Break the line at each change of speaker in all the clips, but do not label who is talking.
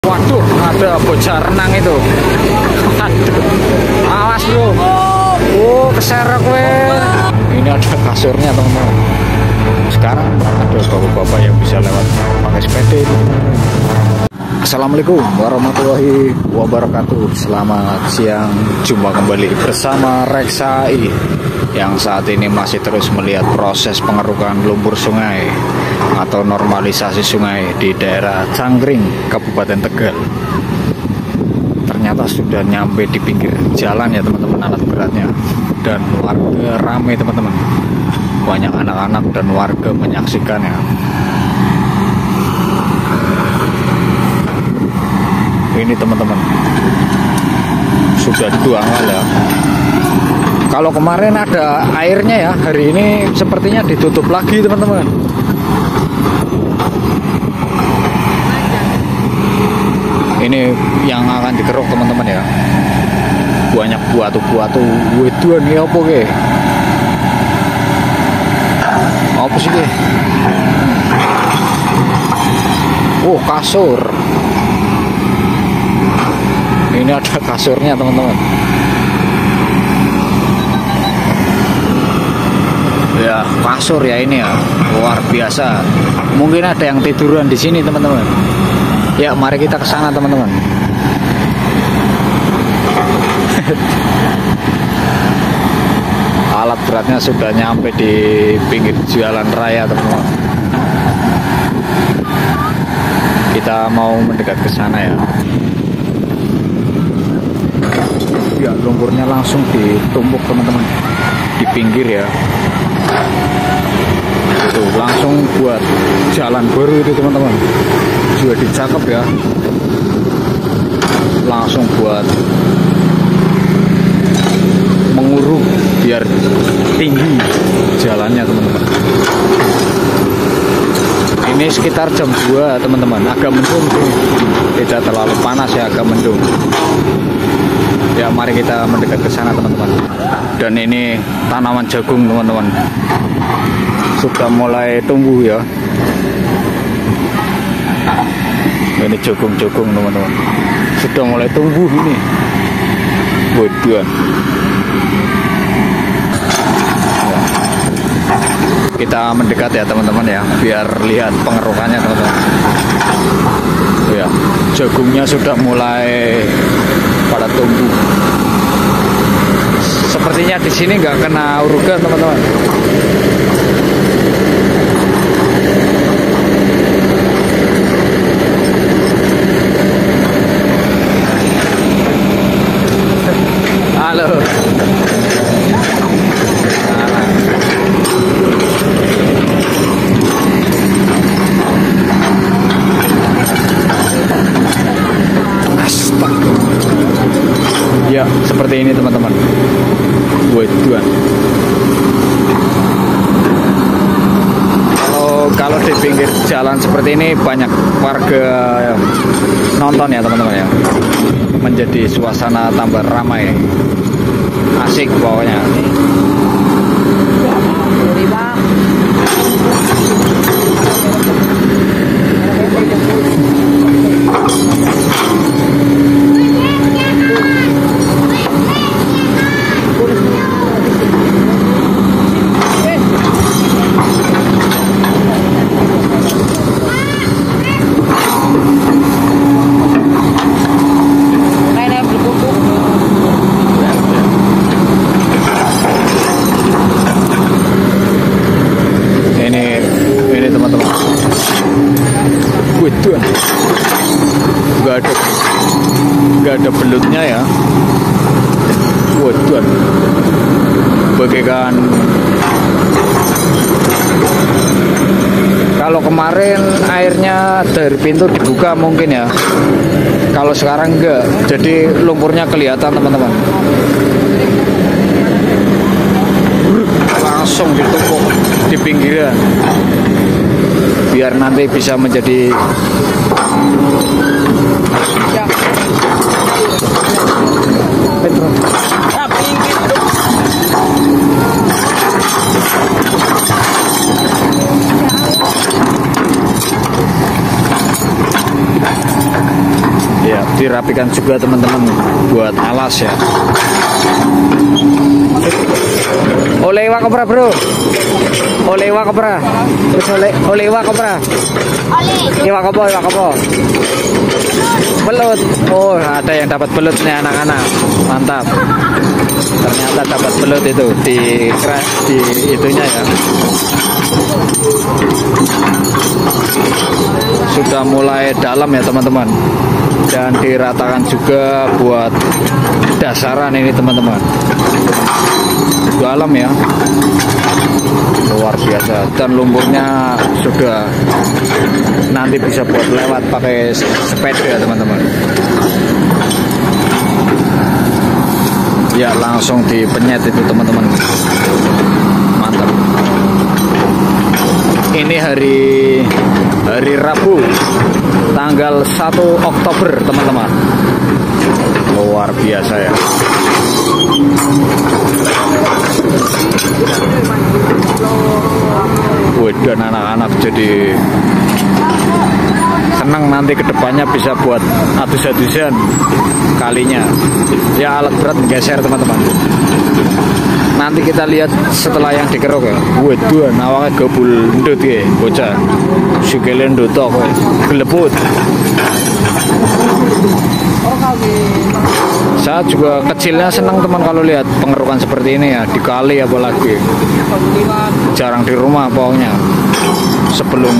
Waduh, ada bocah renang itu. Aduh. Awas bro. Oh, keserok weh. Ini ada kasurnya teman-teman. Sekarang ada bapak-bapak yang bisa lewat pakai sepeda ini. Assalamualaikum warahmatullahi wabarakatuh. Selamat siang, jumpa kembali bersama Reksai yang saat ini masih terus melihat proses pengerukan lumpur sungai atau normalisasi sungai di daerah Cangkring, Kabupaten Tegal. Ternyata sudah nyampe di pinggir jalan ya teman-teman alat beratnya, dan warga ramai teman-teman. Banyak anak-anak dan warga menyaksikannya. Ini teman-teman sudah dituangkan ya. Kalau kemarin ada airnya ya, hari ini sepertinya ditutup lagi teman-teman. Ini yang akan dikeruk teman-teman ya. Banyak buatu-buatu. Weduan ya apa ke? Apa sih ke? Oh, kasur. Ini ada kasurnya teman-teman. Ya, kasur ya ini ya. Luar biasa. Mungkin ada yang tiduran di sini teman-teman. Ya, mari kita ke sana teman-teman. Alat beratnya sudah nyampe di pinggir jalan raya teman-teman. Kita mau mendekat ke sana ya. Ya, lumpurnya langsung ditumpuk teman-teman di pinggir ya. Itu langsung buat jalan baru itu teman-teman. Juga dicakep ya. Langsung buat menguruk biar tinggi jalannya teman-teman. Ini sekitar jam 2 teman-teman. Agak mendung sih. Tidak terlalu panas ya, agak mendung. Ya, mari kita mendekat ke sana teman-teman. Dan ini tanaman jagung teman-teman. Sudah mulai tumbuh ya. Ini jagung-jagung teman-teman. Sudah mulai tumbuh ini. Waduh. Kita mendekat ya teman-teman ya, biar lihat pengerukannya teman-teman. Ya, jagungnya sudah mulai pada tumbuh. Sepertinya di sini nggak kena urugan teman-teman. Halo. Ya, seperti ini teman-teman. Waduh. Kalau di pinggir jalan seperti ini banyak warga nonton ya teman-teman ya. Menjadi suasana tambah ramai. Asik pokoknya. Gak ada belutnya ya. Waduh, bagaikan kalau kemarin airnya dari pintu dibuka mungkin ya. Kalau sekarang enggak, jadi lumpurnya kelihatan teman-teman. Langsung ditumpuk di pinggiran biar nanti bisa menjadi ya. dirapikan juga teman-teman buat alas ya. Oleh iwak kopra bro, oleh iwak kopra, terus oleh iwak kopra, iwak apa? Belut. Oh, ada yang dapat belut nih anak-anak, mantap. Ternyata dapat belut itu di itunya ya. Sudah mulai dalam ya teman-teman, dan diratakan juga buat dasaran ini teman-teman. Dalam ya, luar biasa, dan lumpurnya sudah nanti bisa buat lewat pakai sepeda ya teman-teman. Ya langsung dipenyet itu teman-teman, mantap. Ini hari Rabu tanggal 1 Oktober teman-teman, luar biasa ya. Dan anak-anak jadi senang nanti kedepannya bisa buat adus-adusan kalinya ya, alat berat geser teman-teman. Nanti kita lihat setelah yang dikerok ya. Waduh, awalnya gabul ndut ya bocah sikile ndut kok geleput. Saya juga kecilnya senang teman kalau lihat pengerukan seperti ini ya, di kali apalagi. Jarang di rumah pokoknya, sebelum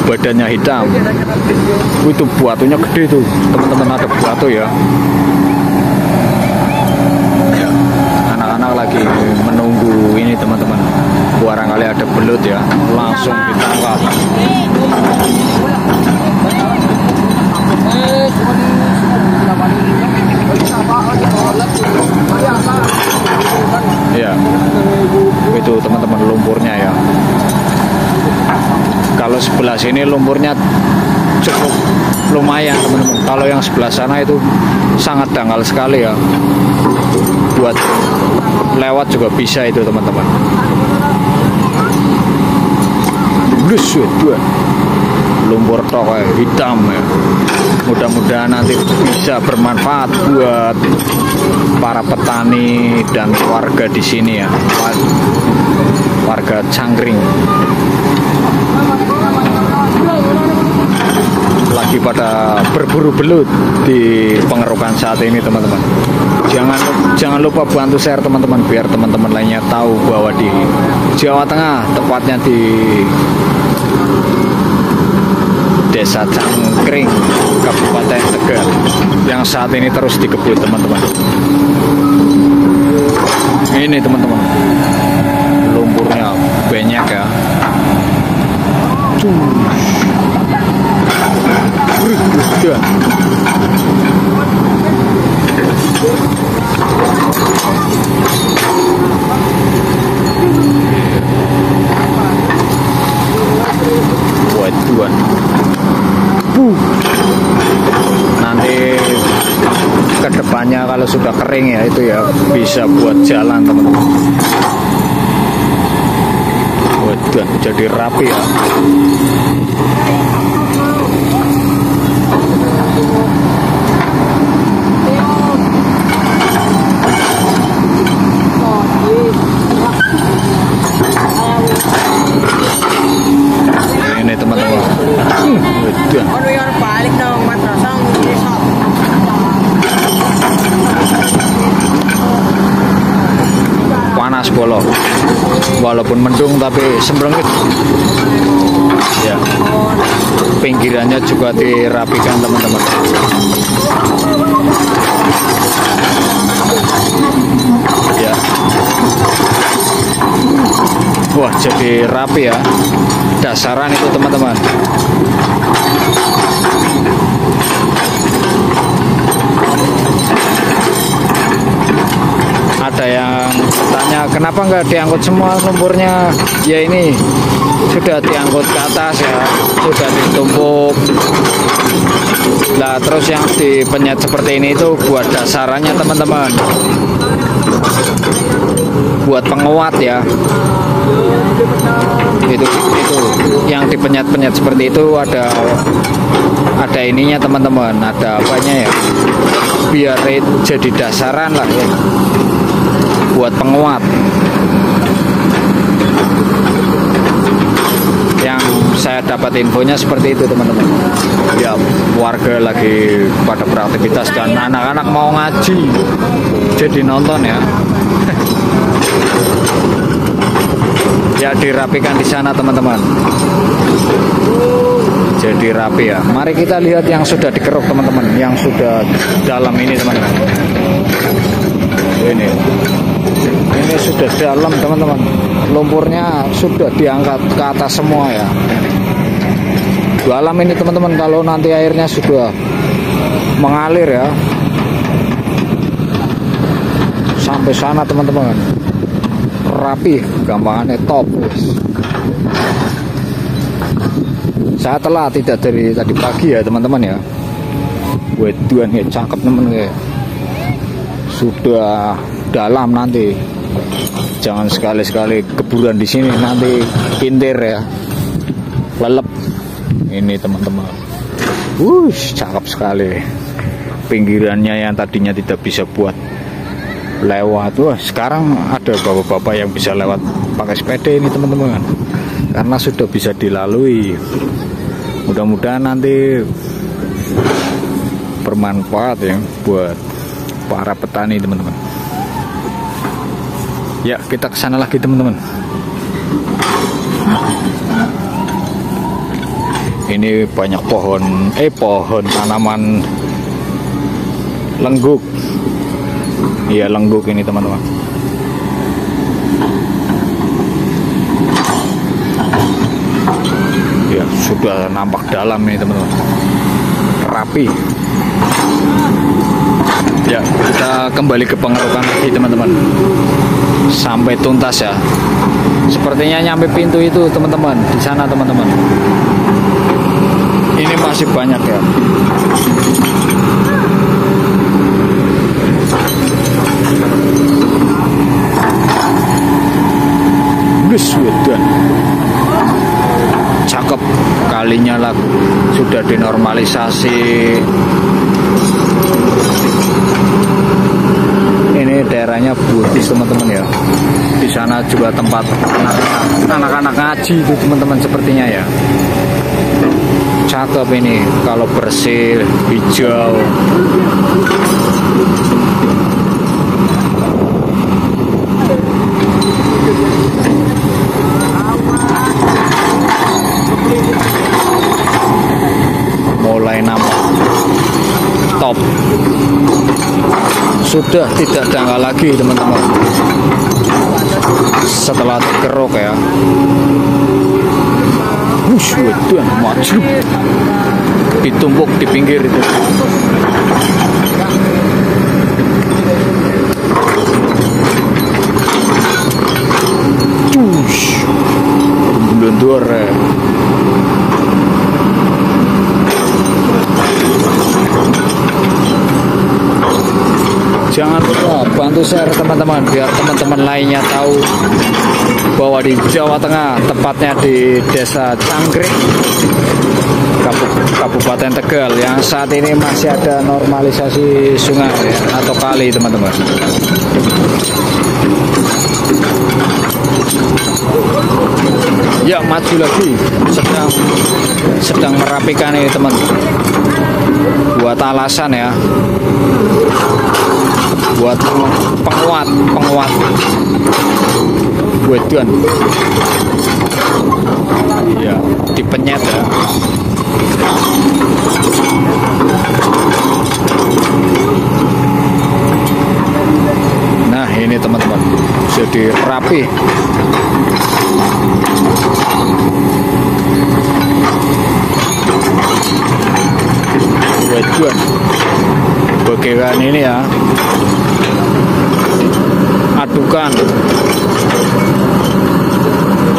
badannya hitam. Itu batunya gede tuh teman-teman, ada batu ya. Anak-anak lagi menunggu ini teman-teman, barangkali ada belut ya, langsung ditangkap. Ya, itu teman-teman lumpurnya ya. Kalau sebelah sini lumpurnya cukup lumayan teman-teman. Kalau yang sebelah sana itu sangat dangkal sekali ya. Buat lewat juga bisa itu teman-teman. Blus, lumpur tok hitam ya. Mudah-mudahan nanti bisa bermanfaat buat para petani dan warga di sini ya, warga Cangkring. Lagi pada berburu belut di pengerukan saat ini teman-teman. Jangan lupa bantu share teman-teman, biar teman-teman lainnya tahu bahwa di Jawa Tengah, tepatnya di Desa Cangkring, Kabupaten Tegal, yang saat ini terus dikebut teman-teman. Ini teman-teman, lumpurnya banyak ya. Waduh. Nanti kedepannya kalau sudah kering ya, itu ya bisa buat jalan teman-teman. Waduh, jadi rapi ya. Ini teman-teman.
Balik dong, matrasang
panas bolong, walaupun mendung tapi sembrengit ya. Pinggirannya juga dirapikan teman-teman ya. Wah, jadi rapi ya dasaran itu teman-teman. Ada yang tanya kenapa nggak diangkut semua lumpurnya? Ya ini sudah diangkut ke atas ya, sudah ditumpuk. Nah terus yang dipenyet seperti ini itu buat dasarannya teman-teman. buat penguat ya. Itu yang dipenyet-penyet seperti itu, ada ininya teman-teman, ada apanya ya, biar jadi dasaran lah ya buat penguat. Yang saya dapat infonya seperti itu teman-teman ya. Warga lagi pada beraktivitas dan anak-anak mau ngaji, jadi nonton ya. Ya dirapikan di sana teman-teman, jadi rapi ya. Mari kita lihat yang sudah dikeruk teman-teman, yang sudah dalam ini teman-teman. Ini sudah dalam teman-teman, lumpurnya sudah diangkat ke atas semua ya. Dalam ini teman-teman, kalau nanti airnya sudah mengalir ya sampai sana teman-teman, rapi, gampangannya top. Saya telah tidak dari tadi pagi ya teman-teman ya. Weduan ya, cakep teman ya. Sudah dalam, nanti jangan sekali-sekali keburan di sini, nanti pintir ya, lelep. Ini teman-teman, cakep sekali. Pinggirannya yang tadinya tidak bisa buat lewat, wah sekarang ada bapak-bapak yang bisa lewat pakai sepeda ini teman-teman, karena sudah bisa dilalui. Mudah-mudahan nanti bermanfaat ya buat para petani teman-teman. Ya kita kesana lagi teman-teman. Ini banyak pohon tanaman lengguk. Iya lengguk ini teman-teman. Ya sudah nampak dalam ini teman-teman, rapi. Ya kita kembali ke pengerukan lagi teman-teman, sampai tuntas ya. Sepertinya nyampe pintu itu teman-teman, di sana teman-teman. Ini masih banyak ya. Wedan, cakep, kalinya lah sudah dinormalisasi. Ini daerahnya Buddhis teman-teman ya. Di sana juga tempat anak-anak ngaji itu teman-teman sepertinya ya. Cakep ini, kalau bersih, hijau. Mulai nampak top, sudah tidak dangkal lagi teman-teman setelah terkeruk ya. Sudah maju, ditumpuk di pinggir itu. Belundur ya. Jangan lupa bantu share teman-teman, biar teman-teman lainnya tahu bahwa di Jawa Tengah, tepatnya di Desa Cangkrik, Kabupaten Tegal, yang saat ini masih ada normalisasi sungai ya, atau kali teman-teman. Ya maju lagi, sedang merapikan ini teman, buat alasan ya, buat penguat wedan ya, dipenyet ya. Nah ini teman-teman, jadi rapi. Wedan bagian ini ya, adukan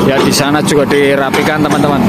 ya, di sana juga dirapikan teman-teman.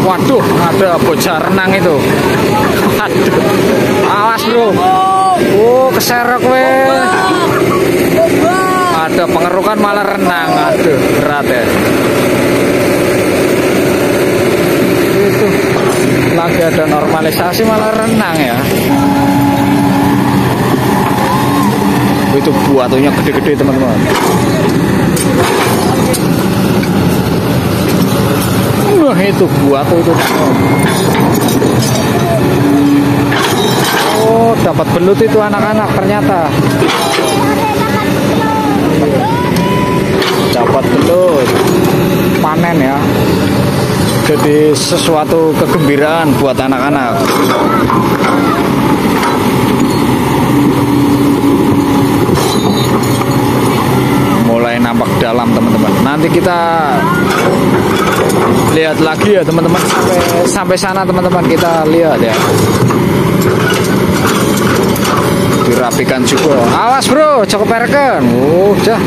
Waduh, ada bocah renang itu. Aduh, awas bro. Oh, keserok weh. Ada pengerukan malah renang. Aduh, berat ya. Itu lagi ada normalisasi malah renang ya. Itu buatunya gede-gede teman-teman. Wah, itu buat itu. Oh, dapat belut itu anak-anak ternyata. Dapat belut. Panen ya. Jadi sesuatu kegembiraan buat anak-anak. Mulai nampak dalam teman-teman. Nanti kita lihat lagi ya teman-teman, sampai sana teman-teman, kita lihat ya. Dirapikan juga. Awas bro, cukup perken. Udah.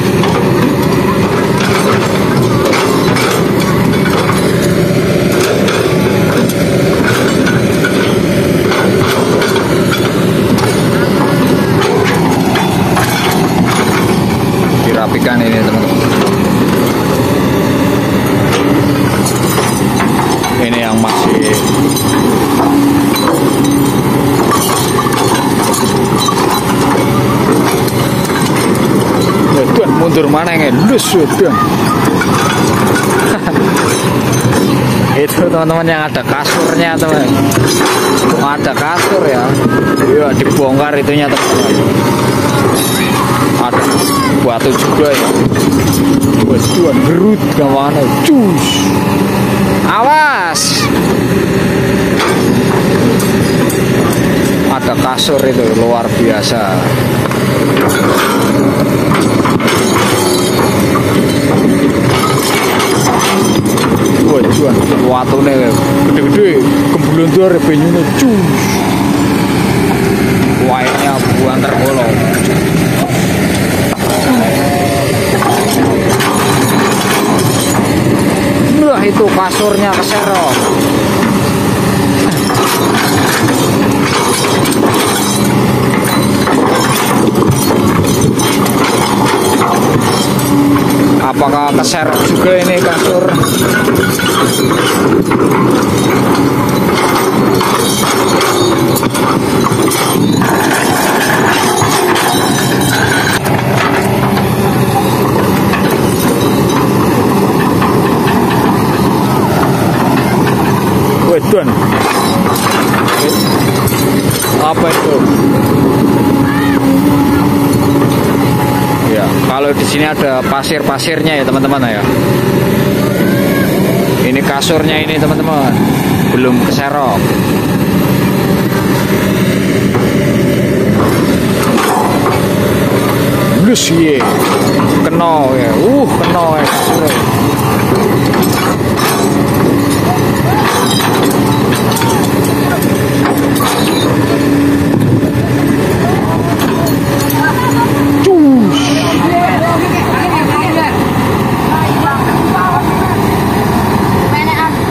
Dirapikan ini teman-teman. Ini yang masih tuan mundur mana yang lus tuan. Itu teman-teman yang ada kasurnya teman. Ada kasur ya. Iya, dibongkar itunya teman-teman. Ada batu juga ya. Tuan gerut kemana? Cus. Awas. Ada kasur itu luar biasa. Wah, cuan watune gede-gede, kembulundur benyune cus. Wainnya buan tergolong. Wah, itu kasurnya keserok. Apakah keserok juga ini kasur? Wedon. Apa itu? Ya, kalau di sini ada pasir-pasirnya ya teman-teman ya. Ini kasurnya ini teman-teman, belum keserok. Lus ye, keno ya, keno ya kasurnya.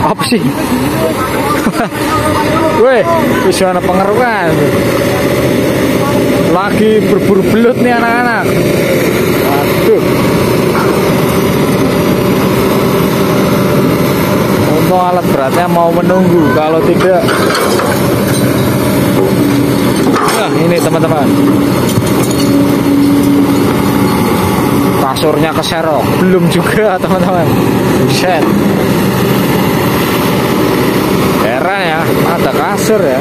Apa sih? Weh, bisa ada pengerukan. Lagi berburu belut nih anak-anak. Aduh. Untuk alat beratnya mau menunggu, kalau tidak. Nah, ini teman-teman. Kasurnya keserok, belum juga teman-teman. Buset. Heran ya, ada kasur ya.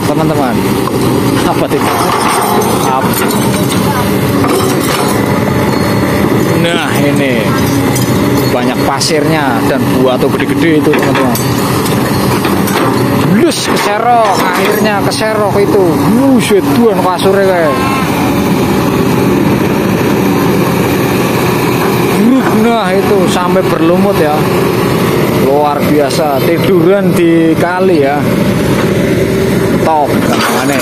teman-teman. Apa itu? Apa? Nah ini banyak pasirnya dan buah tuh gede-gede itu teman-teman. Lus keserok, akhirnya keserok itu. Seduan kasurnya kayak. Nah itu sampai berlumut ya, luar biasa. Tiduran di kali ya, top gimana?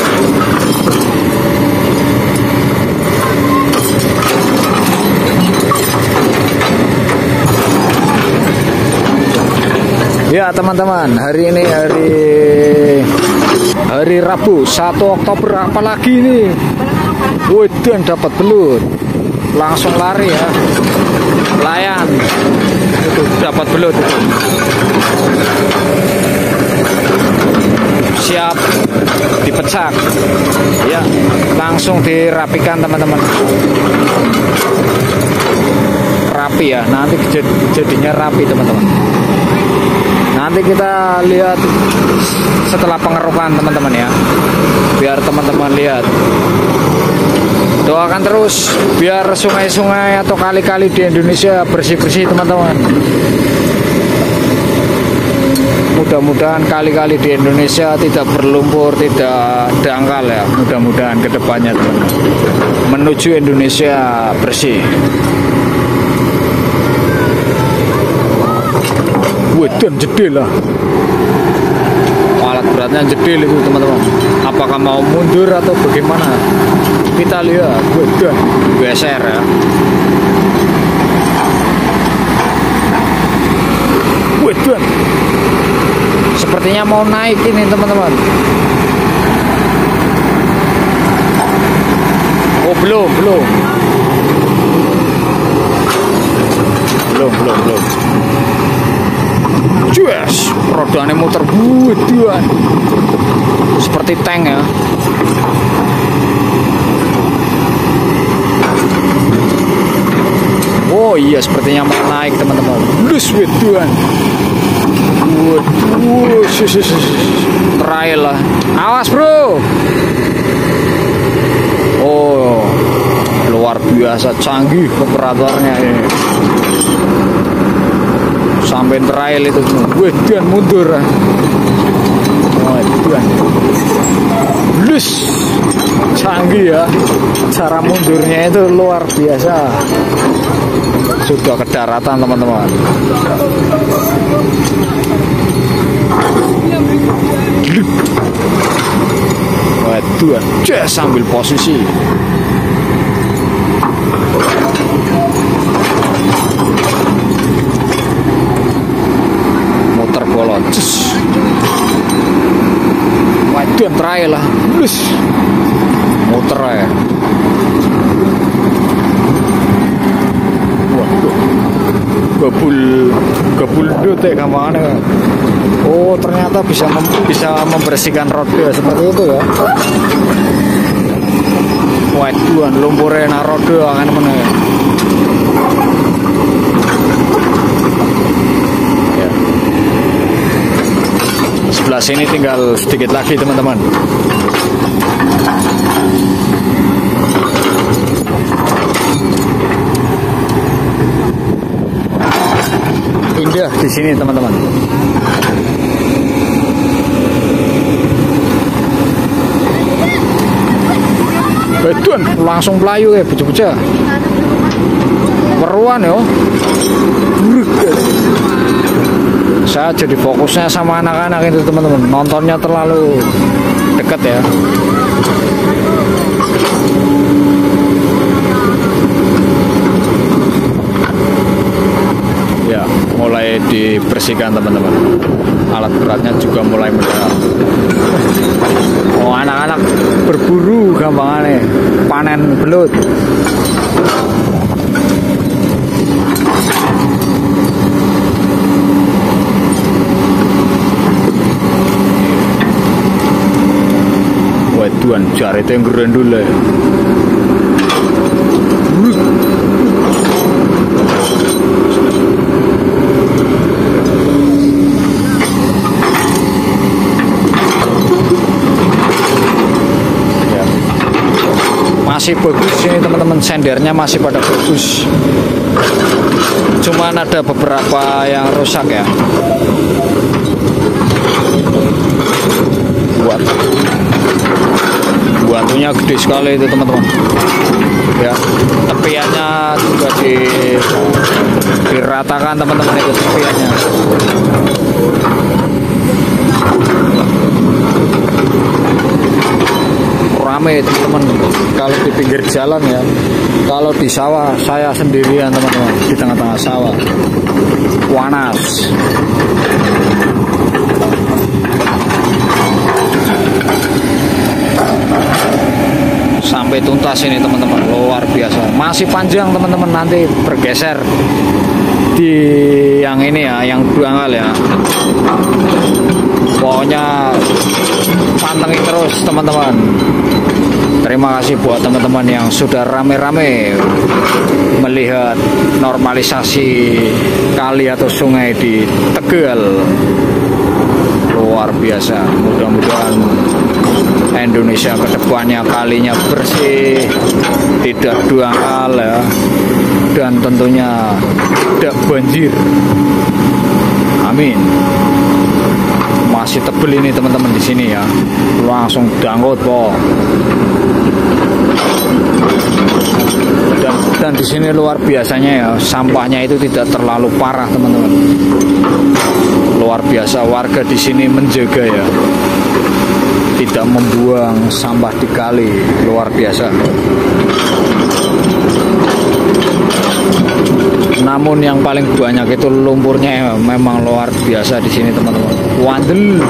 Ya teman-teman, hari ini hari Rabu 1 Oktober, apalagi ini. Waduh, dapat belut, langsung lari ya, layan itu dapat belut itu. Siap dipecak ya, langsung dirapikan teman-teman, rapi ya, nanti jadinya rapi teman-teman. Nanti kita lihat setelah pengerukan teman-teman ya, biar teman-teman lihat. Doakan terus biar sungai-sungai atau kali-kali di Indonesia bersih-bersih teman-teman. Mudah-mudahan kali-kali di Indonesia tidak berlumpur, tidak dangkal ya. Mudah-mudahan kedepannya teman-teman, menuju Indonesia bersih. Waduh, jedil lah. Alat beratnya jedil itu teman-teman. Apakah mau mundur atau bagaimana? Kita lihat. Waduh, geser ya. Waduh, sepertinya mau naik ini teman-teman. Oh belum. Yes, rodanya muter buduan seperti tank ya. Oh iya, sepertinya mau naik teman-teman. Lus weduan. Waduh, trail lah. Awas bro. Oh, luar biasa canggih operatornya ini. Sampai trail itu, weduan mundur. Waduh, lus, canggih ya. Cara mundurnya itu luar biasa. Sudah ke daratan teman-teman. Waduh, sambil posisi. Muter bolot. Waduh, trail lah. Lus, muter ya. Gebul dote kemana? Oh ternyata bisa membersihkan roda seperti itu ya. Waduh, lumpurnya na roda kan mana ya. Ya. Sebelah sini tinggal sedikit lagi teman-teman. Indah di sini teman-teman. Betul, langsung pelayu ya, bocah-bocah. Peruan yo. Saya jadi fokusnya sama anak-anak itu teman-teman. Nontonnya terlalu dekat ya. Ya, mulai dibersihkan teman-teman. Alat beratnya juga mulai mendalam. Oh, anak-anak berburu gampangannya, panen belut. Waduh, cari itu yang keren dulu ya. masih bagus ini teman-teman, sendernya masih pada bagus, cuman ada beberapa yang rusak ya. Batunya gede sekali itu teman-teman ya. Tepiannya juga diratakan teman-teman, itu tepiannya. Rame teman-teman kalau di pinggir jalan ya. Kalau di sawah saya sendirian teman-teman, di tengah-tengah sawah panas. Sampai tuntas ini teman-teman, luar biasa. Masih panjang teman-teman, nanti bergeser di yang ini ya, yang duangal ya. Pokoknya pantengin terus teman-teman. Terima kasih buat teman-teman yang sudah rame-rame melihat normalisasi kali atau sungai di Tegal. Luar biasa. Mudah-mudahan Indonesia kedepannya kalinya bersih, tidak duangal ya, dan tentunya tidak banjir. Amin. Masih tebel ini teman-teman di sini ya, langsung dangkut po. Dan di sini luar biasanya ya, sampahnya itu tidak terlalu parah teman-teman. Luar biasa, warga di sini menjaga ya, tidak membuang sampah di kali. Luar biasa. Namun yang paling banyak itu lumpurnya ya, memang luar biasa di sini teman-teman. Wandel.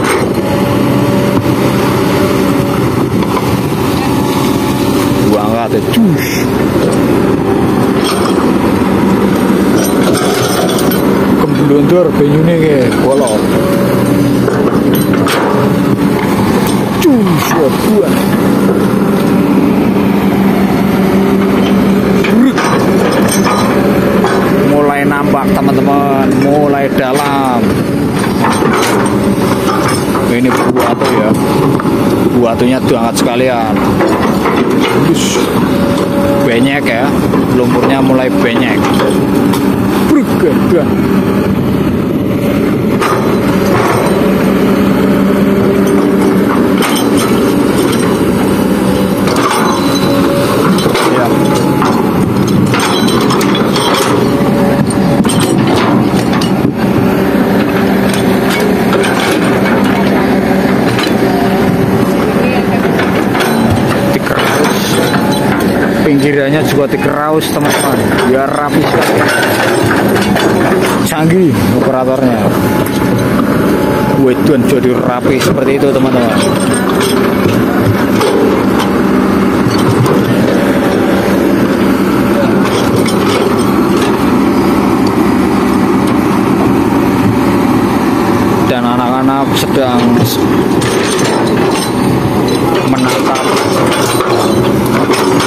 Buang kata cus. Kembelundur banyune ke bolong. Buat mulai nampak teman-teman, mulai dalam. Ini buatu ya, buatunya diangkat sekalian. Banyak ya, lumpurnya mulai banyak. Bergedan. Pinggirannya juga dikeraus teman-teman, biar rapi sekali. Canggih operatornya. Wedan jadi rapi seperti itu teman-teman. Dan anak-anak sedang menatap,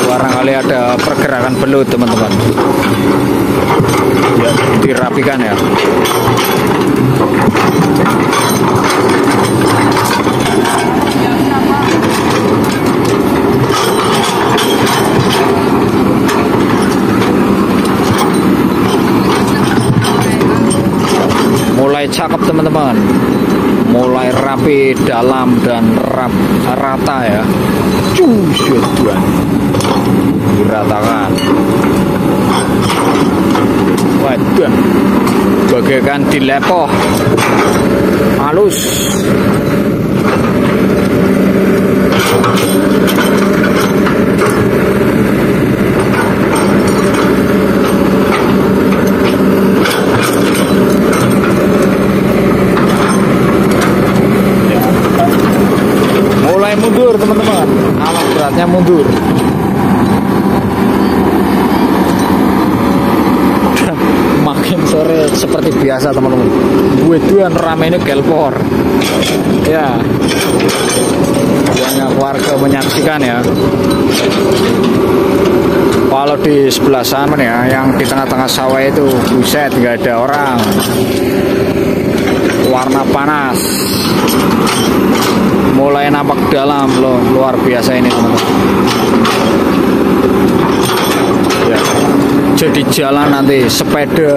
barangkali ada pergerakan belut teman-teman ya, dirapikan ya. Mulai cakep teman-teman, mulai rapi, dalam dan rata ya. Cusuan diratakan. Waduh, bagaikan dilepoh halus. Mulai mundur teman-teman, alat beratnya mundur. Makin sore seperti biasa teman-teman, wedan rame ini kelpor ya, banyak warga menyaksikan ya. Kalau di sebelah sana ya, yang di tengah-tengah sawah itu buset, nggak ada orang, warna panas, mulai nampak dalam loh. Luar biasa ini teman-teman. jadi jalan nanti sepeda,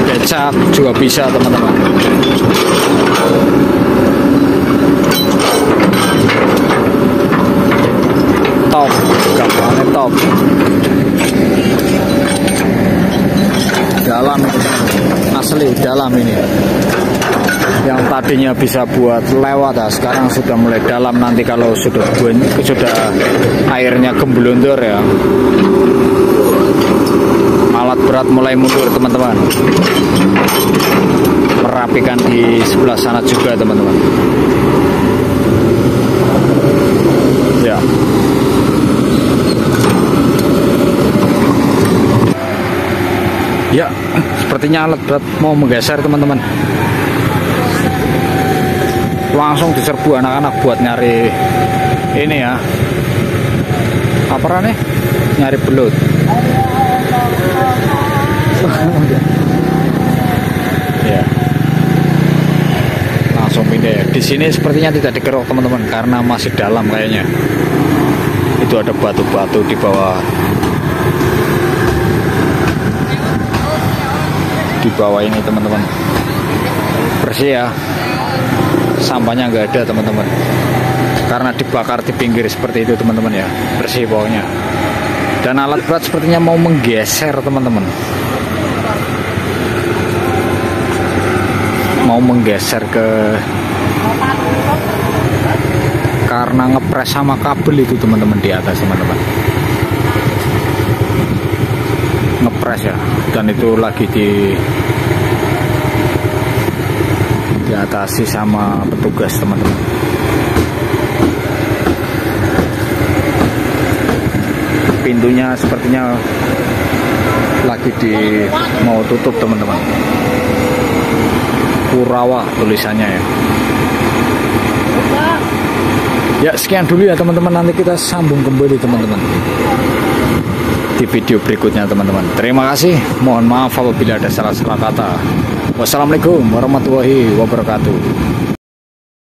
becak juga bisa teman-teman. Top, gambarnya top. Dalam asli, dalam ini. Yang tadinya bisa buat lewat, sekarang sudah mulai dalam. Nanti kalau sudah airnya gembulundur ya, alat berat mulai mundur teman-teman. Merapikan di sebelah sana juga teman-teman. Ya. Ya, sepertinya alat berat mau menggeser teman-teman. Langsung diserbu anak-anak buat nyari ini ya, apa nih, nyari belut. Ya, langsung pindah. Di sini sepertinya tidak dikeruk teman-teman karena masih dalam kayaknya. Itu ada batu-batu di bawah. Di bawah ini teman-teman, bersih ya, sampahnya nggak ada teman-teman, karena dibakar di pinggir seperti itu teman-teman ya, bersih bawahnya. Dan alat berat sepertinya mau menggeser teman-teman, mau menggeser karena ngepres sama kabel itu teman-teman di atas teman-teman, ngepres ya. Dan itu lagi diatasi sama petugas teman-teman. Pintunya sepertinya lagi mau tutup teman-teman. Kurawa tulisannya ya. Ya sekian dulu ya teman-teman, nanti kita sambung kembali teman-teman di video berikutnya teman-teman. Terima kasih, mohon maaf apabila ada salah-salah kata. Wassalamualaikum warahmatullahi wabarakatuh.